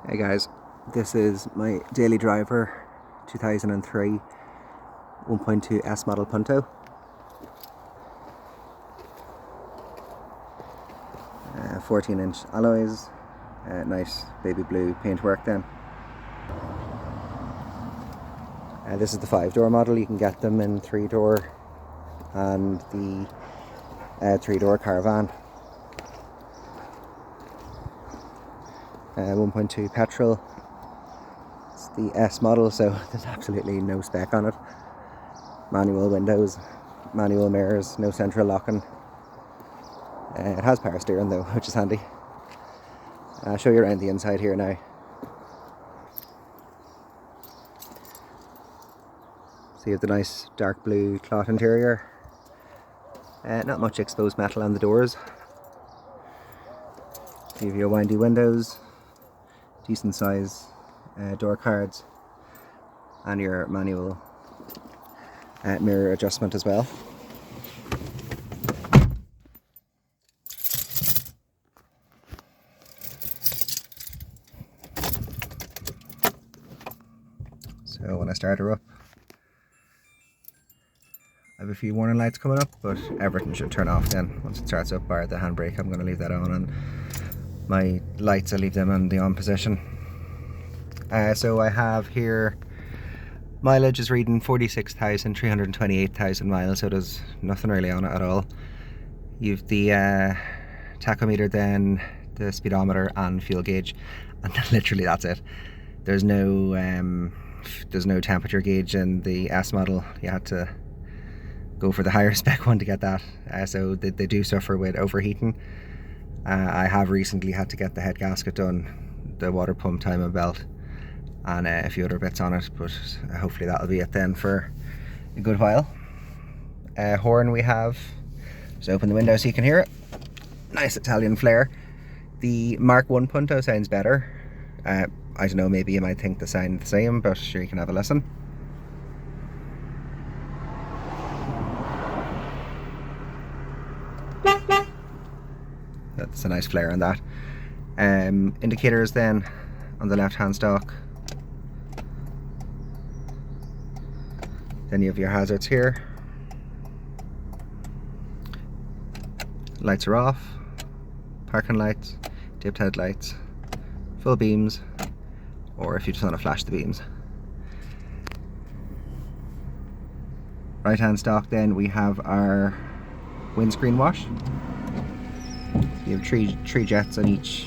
Hey guys, this is my daily driver 2003 1.2 S model Punto. 14-inch alloys, nice baby blue paintwork then. This is the 5-door model. You can get them in 3-door and the 3-door Caravan. 1.2 petrol. It's the S model, so there's absolutely no spec on it. Manual windows, manual mirrors, no central locking. It has power steering though, which is handy. I'll show you around the inside here now. So you have the nice dark blue cloth interior. Not much exposed metal on the doors. You have your windy windows, decent size door cards, and your manual mirror adjustment as well. So when I start her up, I have a few warning lights coming up, but everything should turn off then once it starts up, bar the handbrake. I'm going to leave that on, and my lights, I leave them in the on position. So I have here, mileage is reading 46,328,000 miles, so there's nothing really on it at all. You've the tachometer, then the speedometer and fuel gauge, and literally that's it. There's no temperature gauge in the S model. You had to go for the higher spec one to get that, so they do suffer with overheating. I have recently had to get the head gasket done, the water pump timing belt, and a few other bits on it, but hopefully that'll be it then for a good while. Horn we have, just open the window so you can hear it. Nice Italian flair. The Mark 1 Punto sounds better. I don't know, maybe you might think they sound the same, but sure, you can have a listen. That's a nice flare on that. Indicators then on the left hand stalk. Then you have your hazards here. Lights are off. Parking lights, dipped headlights, full beams, or if you just want to flash the beams. Right hand stalk then we have our windscreen wash. You have three jets on each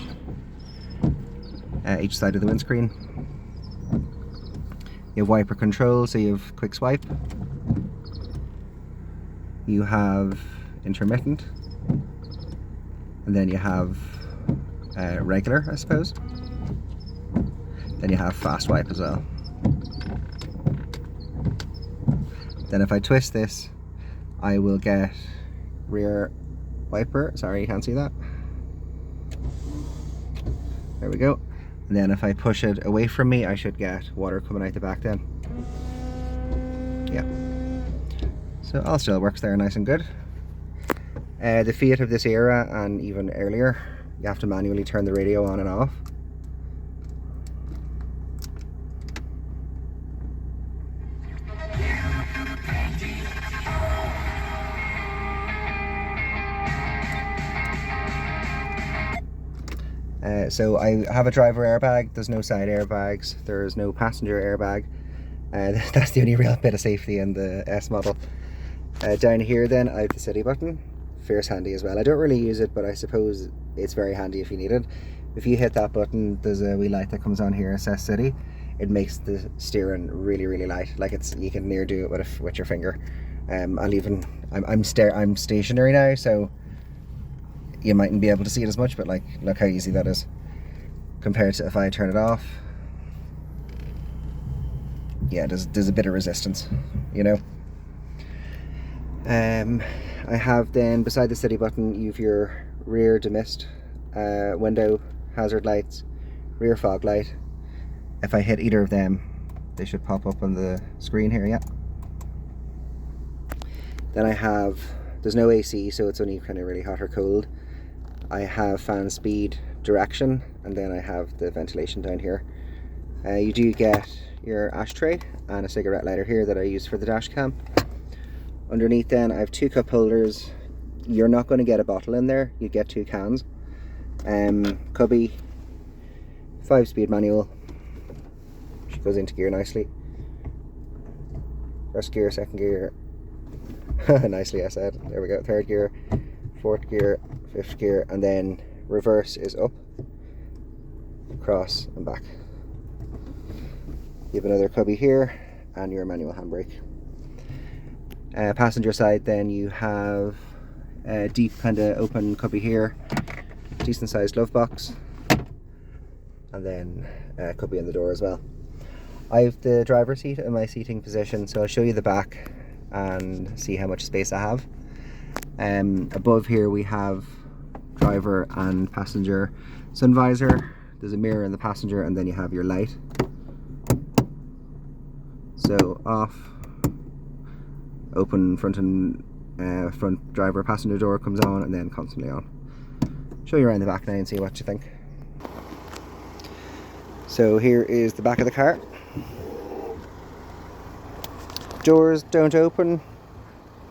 side of the windscreen. You have wiper control, so you have quick swipe. You have intermittent, and then you have regular, I suppose. Then you have fast wipe as well. Then if I twist this, I will get rear wiper. Sorry, you can't see that. There we go. And then if I push it away from me, I should get water coming out the back then. Yeah. So all still works there nice and good. The Fiat of this era and even earlier, you have to manually turn the radio on and off. So I have a driver airbag. There's no side airbags, there's no passenger airbag. That's the only real bit of safety in the S model. Down here then I have the city button. Fierce handy as well. I don't really use it, but I suppose it's very handy if you need it. If you hit that button, there's a wee light that comes on here, it says city. It makes the steering really light, like you can near do it with your finger. I'm stationary now, so you mightn't be able to see it as much, but like, look how easy that is compared to if I turn it off. Yeah, there's a bit of resistance, you know. I have then, beside the city button, you have your rear demist, window hazard lights, rear fog light. If I hit either of them, they should pop up on the screen here, yeah. Then I have, there's no AC, so it's only kind of really hot or cold. I have fan speed, direction, and then I have the ventilation down here. You do get your ashtray and a cigarette lighter here that I use for the dash cam. Underneath then I have 2 cup holders. You're not going to get a bottle in there, you get 2 cans. Cubby, 5-speed manual, which goes into gear nicely. First gear, second gear, nicely I said, there we go, 3rd gear, 4th gear, 5th gear, and then reverse is up, across and back. You have another cubby here and your manual handbrake. Passenger side then you have a deep kind of open cubby here, decent sized glove box, and then a cubby in the door as well. I have the driver's seat in my seating position, so I'll show you the back and see how much space I have. Above here we have driver and passenger sun visor. There's a mirror in the passenger, and then you have your light. So off, open front and front driver passenger door comes on, and then constantly on. Show you around the back now and see what you think. So here is the back of the car. Doors don't open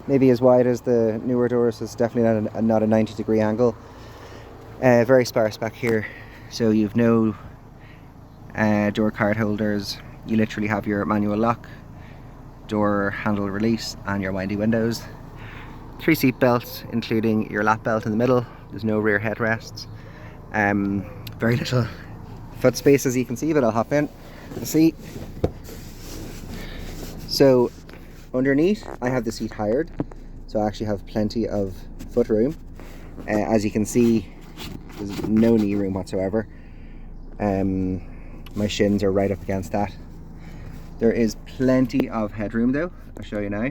maybe as wide as the newer doors, so it's definitely not a 90-degree angle. Very sparse back here, so you've no door card holders. You literally have your manual lock, door handle release, and your windy windows. 3 seat belts, including your lap belt in the middle. There's no rear headrests. Very little foot space, as you can see, but I'll hop in to the seat. So underneath I have the seat hired, so I actually have plenty of foot room. As you can see, there's no knee room whatsoever. My shins are right up against that. There is plenty of headroom though, I'll show you now.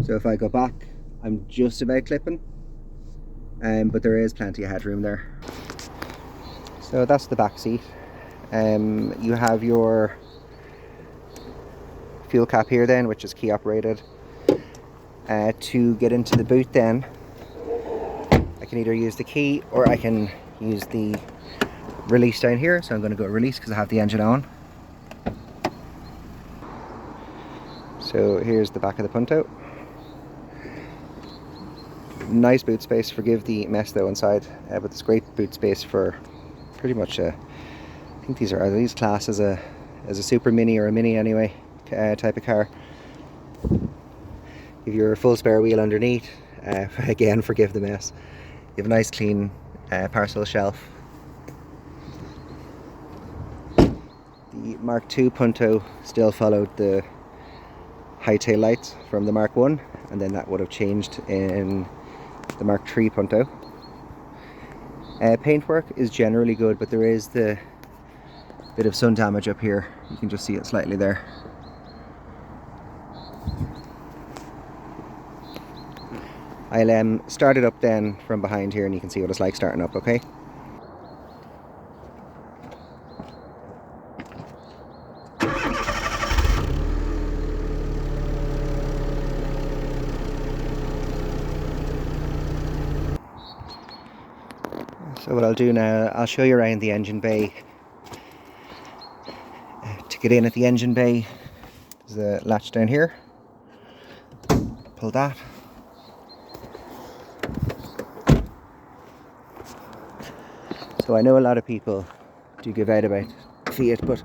So if I go back, I'm just about clipping, but there is plenty of headroom there. So that's the back seat. You have your fuel cap here then, which is key operated. To get into the boot then, I can either use the key or I can use the release down here. So I'm going to go release because I have the engine on. So here's the back of the Punto. Nice boot space. Forgive the mess though inside, but it's great boot space for pretty much I think are these classed as a super mini, or a mini anyway, type of car. You have your full spare wheel underneath. Again, forgive the mess. You have a nice clean parcel shelf. The Mark II Punto still followed the high tail lights from the Mark I, and then that would have changed in the Mark III Punto. Paintwork is generally good, but there is the bit of sun damage up here. You can just see it slightly there. I'll start it up then from behind here, and you can see what it's like starting up, okay? So what I'll do now, I'll show you around the engine bay. To get in at the engine bay, there's a latch down here. Pull that. So I know a lot of people do give out about Fiat, but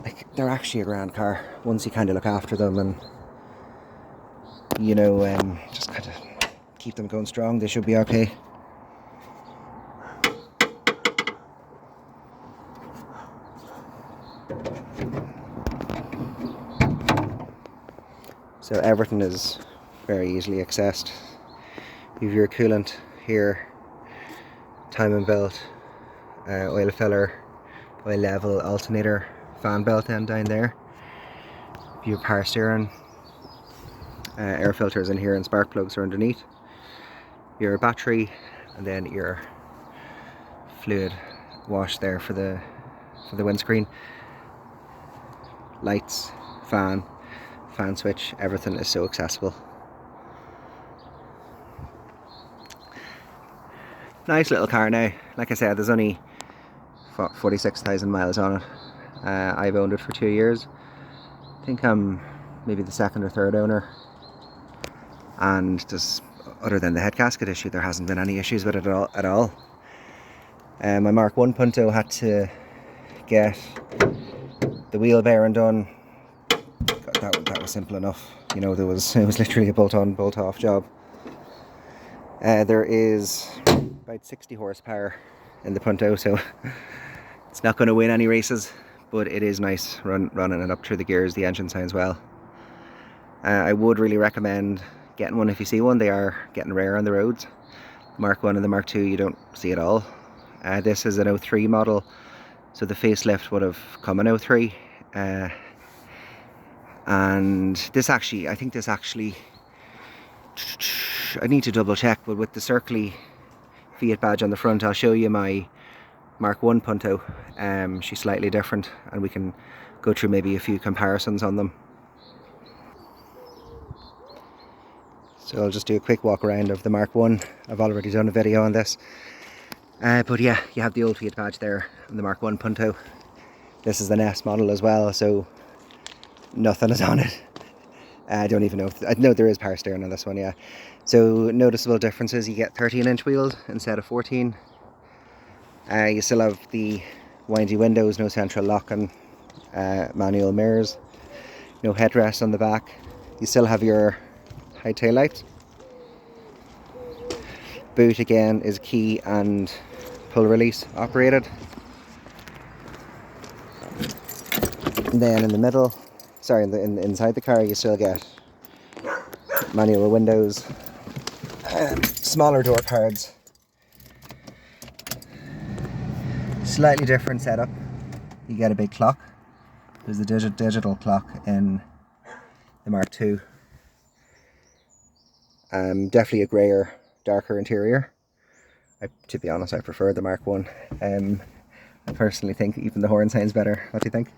like, they're actually a grand car once you kind of look after them and, you know, just kind of keep them going strong. They should be okay. So everything is very easily accessed. You have your coolant here, timing belt, oil filler, oil level, alternator, fan belt then down there. Your power steering, air filters in here, and spark plugs are underneath. Your battery, and then your fluid wash there for the windscreen. Lights, fan switch, everything is so accessible. Nice little car now. Like I said, there's only 46,000 miles on it. I've owned it for 2 years. I think I'm maybe the second or third owner. And just other than the head gasket issue, there hasn't been any issues with it at all. My Mark 1 Punto had to get the wheel bearing done. That was simple enough. You know, it was literally a bolt-on, bolt-off job. There is about 60 horsepower in the Punto, so it's not going to win any races, but it is nice running it up through the gears. The engine sounds well. I would really recommend getting one if you see one. They are getting rare on the roads. Mark 1 and the Mark 2 you don't see at all. This is an 03 model, so the facelift would have come in 03. And this actually, I need to double check, but with the circly Fiat badge on the front, I'll show you my Mark 1 Punto. She's slightly different, and we can go through maybe a few comparisons on them. So I'll just do a quick walk around of the Mark 1. I've already done a video on this. But yeah, you have the old Fiat badge there on the Mark 1 Punto. This is the NES model as well, so nothing is on it. I don't even know if... I know there is power steering on this one, yeah. So noticeable differences, you get 13-inch wheels instead of 14. You still have the windy windows, no central locking, manual mirrors, no headrest on the back. You still have your high tail lights. Boot again is key and pull release operated. And then in the middle, inside the car, you still get manual windows, smaller door cards, slightly different setup. You get a big clock. There's a digital clock in the Mark II. Definitely a greyer, darker interior. To be honest, I prefer the Mark 1. I personally think even the horn sounds better. What do you think?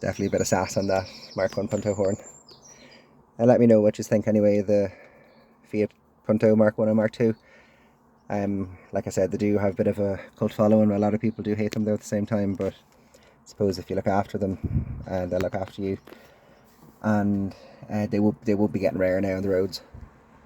Definitely a bit of sass on that Mark 1 Punto horn. And let me know what you think anyway, the Fiat Punto Mark 1 and Mark 2. Like I said, they do have a bit of a cult following. A lot of people do hate them though at the same time, but I suppose if you look after them, they'll look after you. And they will be getting rare now on the roads.